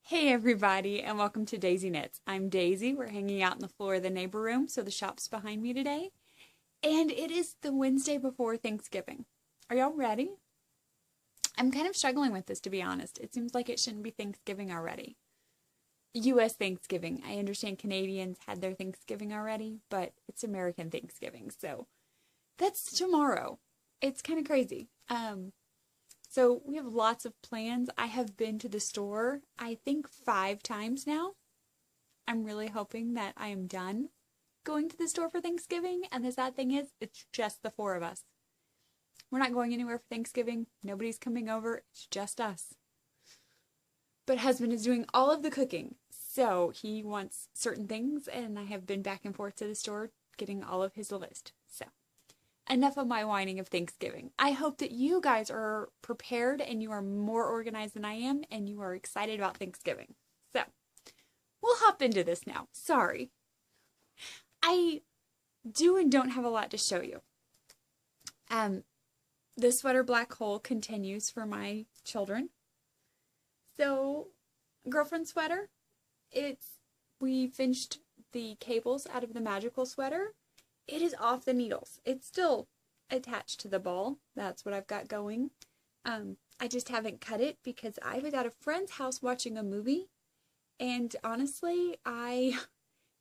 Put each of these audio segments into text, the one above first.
Hey everybody, and welcome to Daisy Knits. I'm Daisy. We're hanging out in the floor of the neighbor room, so the shop's behind me today. And it is the Wednesday before Thanksgiving. Are y'all ready? I'm kind of struggling with this, to be honest. It seems like it shouldn't be Thanksgiving already. U.S. Thanksgiving. I understand Canadians had their Thanksgiving already, but it's American Thanksgiving, so that's tomorrow. It's kind of crazy. So we have lots of plans. I have been to the store, I think 5 times now. I'm really hoping that I am done going to the store for Thanksgiving. And the sad thing is, it's just the 4 of us. We're not going anywhere for Thanksgiving. Nobody's coming over. It's just us. But husband is doing all of the cooking. So he wants certain things, and I have been back and forth to the store getting all of his list. So enough of my whining of Thanksgiving. I hope that you guys are prepared and you are more organized than I am and you are excited about Thanksgiving. So, we'll hop into this now. Sorry. I do and don't have a lot to show you. The sweater black hole continues for my children. So, girlfriend sweater, we finished the cables out of the magical sweater. It is off the needles. It's still attached to the ball. That's what I've got going. I just haven't cut it because I was at a friend's house watching a movie, and honestly, I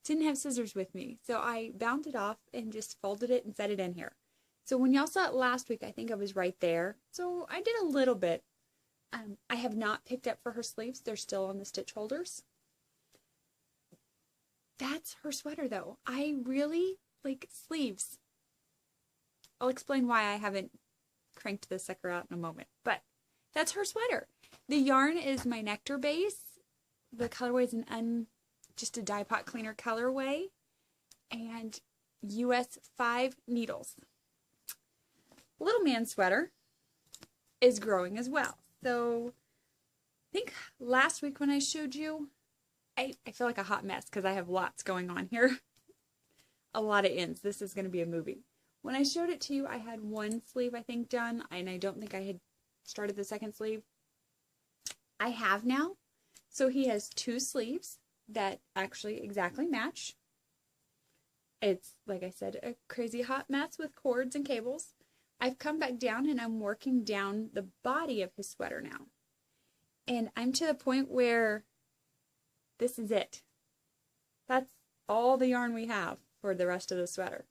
didn't have scissors with me. So I bound it off and just folded it and set it in here. So when y'all saw it last week, I think I was right there. So I did a little bit. I have not picked up for her sleeves. They're still on the stitch holders. That's her sweater though. I really like sleeves. I'll explain why I haven't cranked this sucker out in a moment, but that's her sweater. The yarn is my Nectar base. The colorway is just a dye pot cleaner colorway, and US 5 needles. Little man sweater is growing as well. So I think last week when I showed you, I feel like a hot mess because I have lots going on here. A lot of ends. This is going to be a movie. When I showed it to you, I had one sleeve, I think, done, and I don't think I had started the second sleeve. I have now. So he has 2 sleeves that actually exactly match. It's, like I said, a crazy hot mess with cords and cables. I've come back down and I'm working down the body of his sweater now. And I'm to the point where this is it. That's all the yarn we have for the rest of the sweater.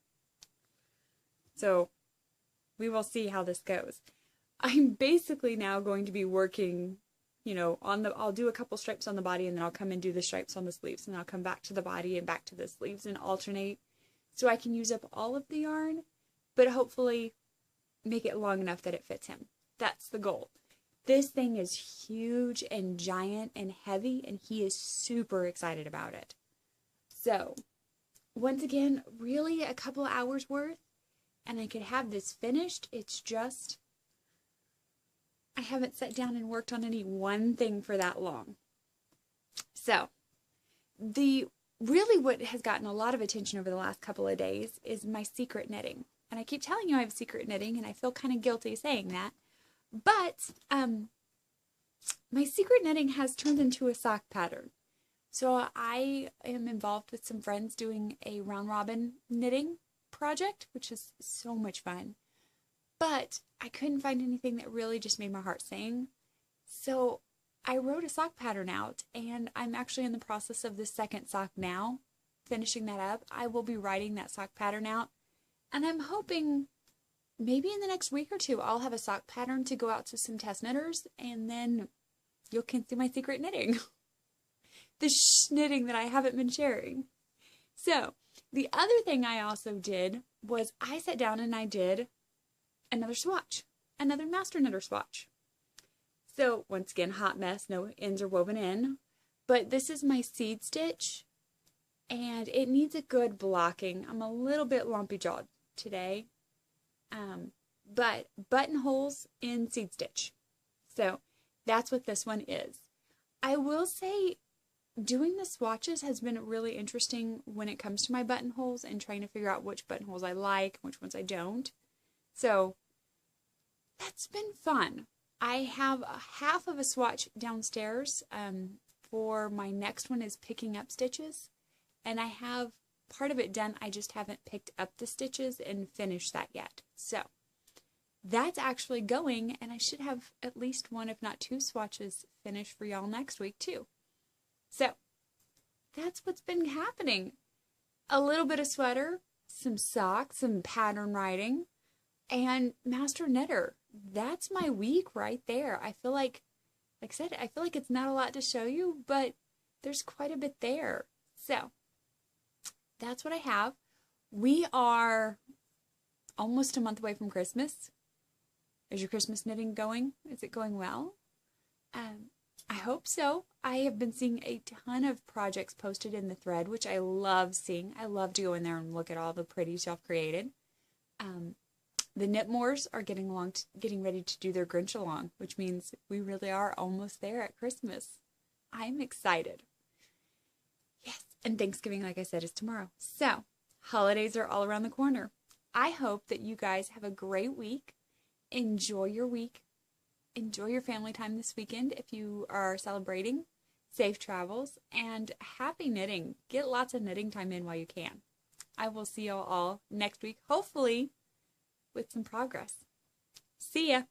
So we will see how this goes. I'm basically now going to be working, I'll do a couple stripes on the body and then I'll come and do the stripes on the sleeves, and I'll come back to the body and back to the sleeves and alternate so I can use up all of the yarn, but hopefully make it long enough that it fits him. That's the goal. This thing is huge and giant and heavy, and he is super excited about it. So once again, really a couple hours worth, and I could have this finished. It's just, I haven't sat down and worked on any one thing for that long. So, what has gotten a lot of attention over the last couple of days is my secret knitting. And I keep telling you I have secret knitting, and I feel kind of guilty saying that. But, my secret knitting has turned into a sock pattern. So I am involved with some friends doing a round robin knitting project, which is so much fun. But I couldn't find anything that really just made my heart sing. So I wrote a sock pattern out, and I'm actually in the process of the second sock now, finishing that up. I will be writing that sock pattern out, and I'm hoping maybe in the next week or 2 I'll have a sock pattern to go out to some test knitters, and then you can see my secret knitting. The knitting that I haven't been sharing. So, the other thing I also did was I sat down and I did another swatch, another master knitter swatch. So, once again, hot mess, no ends are woven in, but this is my seed stitch, and it needs a good blocking. I'm a little bit lumpy jawed today, but buttonholes in seed stitch. So, that's what this one is. I will say, doing the swatches has been really interesting when it comes to my buttonholes and trying to figure out which buttonholes I like, which ones I don't. So that's been fun. I have half of a swatch downstairs for my next one is picking up stitches. And I have part of it done. I just haven't picked up the stitches and finished that yet. So that's actually going, and I should have at least one, if not two swatches finished for y'all next week too. So that's what's been happening. A little bit of sweater, some socks, some pattern writing, and master knitter. That's my week right there. I feel like I said, I feel like it's not a lot to show you, but there's quite a bit there. So that's what I have. We are almost a month away from Christmas. Is your Christmas knitting going? Is it going well? I hope so. I have been seeing a ton of projects posted in the thread, which I love seeing. I love to go in there and look at all the pretties y'all created. The Knitmores are getting ready to do their Grinch along, which means we really are almost there at Christmas. I'm excited. Yes, and Thanksgiving, like I said, is tomorrow. So, holidays are all around the corner. I hope that you guys have a great week. Enjoy your week. Enjoy your family time this weekend if you are celebrating. Safe travels and happy knitting. Get lots of knitting time in while you can. I will see you all next week, hopefully with some progress. See ya.